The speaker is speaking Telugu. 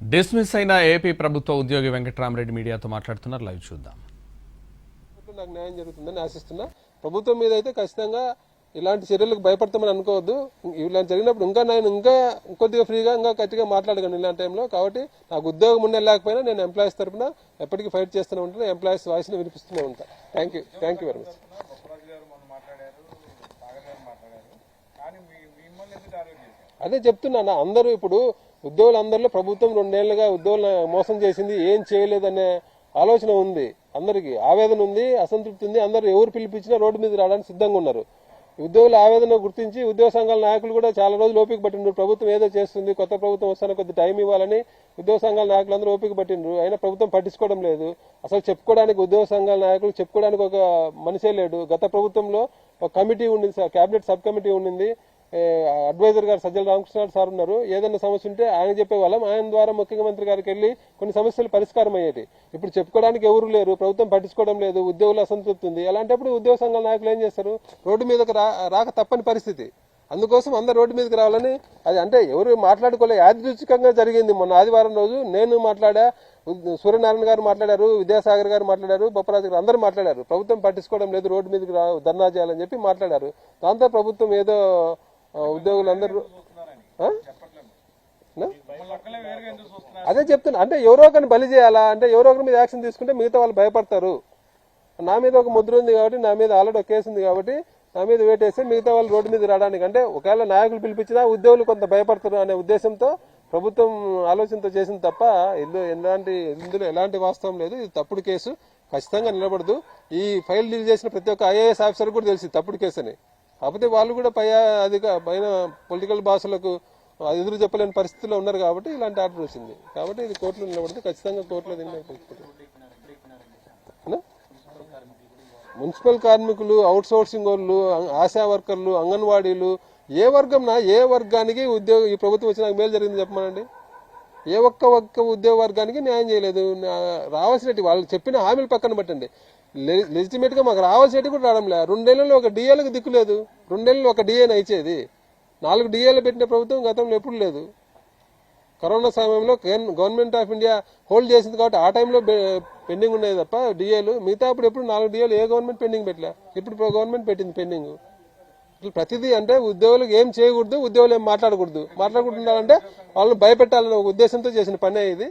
డిస్మిస్ అయిన ఏపీ ప్రభుత్వ ఉద్యోగి వెంకట్రామరెడ్డి మీడియాతో మాట్లాడుతున్నారు. లైవ్ చూద్దాం. నాకు న్యాయం జరుగుతుందని ఆశిస్తున్నా. ప్రభుత్వం మీద అయితే ఖచ్చితంగా ఇలాంటి చర్యలకు భయపడతామని అనుకోవద్దు. ఇలాంటి జరిగినప్పుడు ఇంకా కొద్దిగా ఫ్రీగా ఇంకా గట్టిగా మాట్లాడగలను ఇలాంటి టైంలో. కాబట్టి నాకు ఉద్యోగం ఉండే లేకపోయినా నేను ఎంప్లాయీస్ తరఫున ఎప్పటికీ ఫైట్ చేస్తూనే ఉంటాను. ఎంప్లాయీస్ వాయిస్ని వినిపిస్తూనే ఉంటాను. Thank you very much. అదే చెప్తున్నా, అందరూ ఇప్పుడు ఉద్యోగులందరిలో ప్రభుత్వం 2 ఏళ్లుగా ఉద్యోగులను మోసం చేసింది, ఏం చేయలేదనే ఆలోచన ఉంది. అందరికీ ఆవేదన ఉంది, అసంతృప్తి ఉంది. అందరూ ఎవరు పిలిపించినా రోడ్డు మీద రావడానికి సిద్ధంగా ఉన్నారు. ఉద్యోగుల ఆవేదన గుర్తించి ఉద్యోగ సంఘాల నాయకులు కూడా చాలా రోజులు ఓపిక పట్టిండ్రు. ప్రభుత్వం ఏదో చేస్తుంది, కొత్త ప్రభుత్వం వస్తానే కొద్ది టైం ఇవ్వాలని ఉద్యోగ సంఘాల నాయకులందరూ ఓపిక పట్టిండ్రు. అయినా ప్రభుత్వం పట్టించుకోవడం లేదు. అసలు చెప్పుకోవడానికి ఉద్యోగ సంఘాల నాయకులు చెప్పుకోవడానికి ఒక మనిషే లేడు. గత ప్రభుత్వంలో ఒక కమిటీ ఉండింది, కేబినెట్ సబ్ కమిటీ ఉండింది. అడ్వైజర్ గారు సజ్జల రామకృష్ణ సార్ ఉన్నారు. ఏదైనా సమస్య ఉంటే ఆయన చెప్పేవాళ్ళం. ఆయన ద్వారా ముఖ్యమంత్రి గారికి వెళ్ళి కొన్ని సమస్యలు పరిష్కారం అయ్యేది. ఇప్పుడు చెప్పుకోవడానికి ఎవరు లేరు, ప్రభుత్వం పట్టించుకోవడం లేదు, ఉద్యోగుల అసంతృప్తి ఉంది. అలాంటప్పుడు ఉద్యోగ సంఘాల నాయకులు ఏం చేస్తారు? రోడ్డు మీదకి రాక తప్పని పరిస్థితి. అందుకోసం అందరు రోడ్డు మీదకి రావాలని, అది అంటే ఎవరు మాట్లాడుకోలే, యాదృచ్ఛికంగా జరిగింది. మొన్న ఆదివారం రోజు నేను మాట్లాడా, సూర్యనారాయణ గారు మాట్లాడారు, విద్యాసాగర్ గారు మాట్లాడారు, బొప్పరాజు గారు అందరూ మాట్లాడారు. ప్రభుత్వం పట్టించుకోవడం లేదు, రోడ్డు మీదకి ధర్నా చేయాలని చెప్పి మాట్లాడారు. దాంతో ప్రభుత్వం ఏదో ఉద్యోగులందరూ అదే చెప్తున్నా. అంటే ఎవరో ఒకరిని బలి చేయాలా, అంటే ఎవరో ఒకరి మీద యాక్షన్ తీసుకుంటే మిగతా వాళ్ళు భయపడతారు. నా మీద ఒక ముద్ర ఉంది కాబట్టి, నా మీద ఆల్రెడీ ఒక కేసు ఉంది కాబట్టి నా మీద వేటేస్తే మిగతా వాళ్ళు రోడ్డు మీద రావడానికి, అంటే ఒకవేళ నాయకులు పిలిపించినా ఉద్యోగులు కొంత భయపడతారు అనే ఉద్దేశంతో ప్రభుత్వం ఆలోచనతో చేసింది తప్ప ఇందులో ఎలాంటి వాస్తవం లేదు. ఇది తప్పుడు కేసు, ఖచ్చితంగా నిలబడదు. ఈ ఫైల్ డీల్ చేసిన ప్రతి ఒక్క ఐఏఎస్ ఆఫీసర్ కూడా తెలిసి తప్పుడు కేసు అని. కాకపోతే వాళ్ళు కూడా పైన పొలిటికల్ బాసులకు ఎదురు చెప్పలేని పరిస్థితిలో ఉన్నారు కాబట్టి ఇలాంటి ఆర్డర్ వచ్చింది. కాబట్టి ఇది కోర్టులో నిలబడితే ఖచ్చితంగా కోర్టులో మున్సిపల్ కార్మికులు, అవుట్ సోర్సింగ్ వాళ్ళు, ఆశా వర్కర్లు, అంగన్వాడీలు, ఏ వర్గానికి ఈ ప్రభుత్వం వచ్చినాక మేలు జరిగింది చెప్పమనండి. ఏ ఒక్క ఉద్యోగ వర్గానికి న్యాయం చేయలేదు. రావాల్సినట్టు వాళ్ళు చెప్పిన హామీలు పక్కన పెట్టండి. లెజిటిమేట్ గా మాకు రావాల్సినట్టు కూడా రావడం లేదు. 2 ఏళ్లలో ఒక డిఏలకు దిక్కులేదు. 2 ఏళ్ళలో ఒక డిఏని ఇచ్చేది. 4 డిఏలు పెట్టిన ప్రభుత్వం గతంలో ఎప్పుడు లేదు. కరోనా సమయంలో గవర్నమెంట్ ఆఫ్ ఇండియా హోల్డ్ చేసింది కాబట్టి ఆ టైంలో పెండింగ్ ఉండేది తప్ప డిఏలు. మిగతా అప్పుడు ఎప్పుడు 4 డిఏలు ఏ గవర్నమెంట్ పెండింగ్ పెట్టలే. ఇప్పుడు గవర్నమెంట్ పెట్టింది పెండింగ్. ప్రతిదీ అంటే ఉద్యోగులకు ఏం చేయకూడదు, ఉద్యోగులు ఏం మాట్లాడకూడదు ఉండాలంటే వాళ్ళని భయపెట్టాలనే ఒక ఉద్దేశంతో చేసిన పనే ఇది.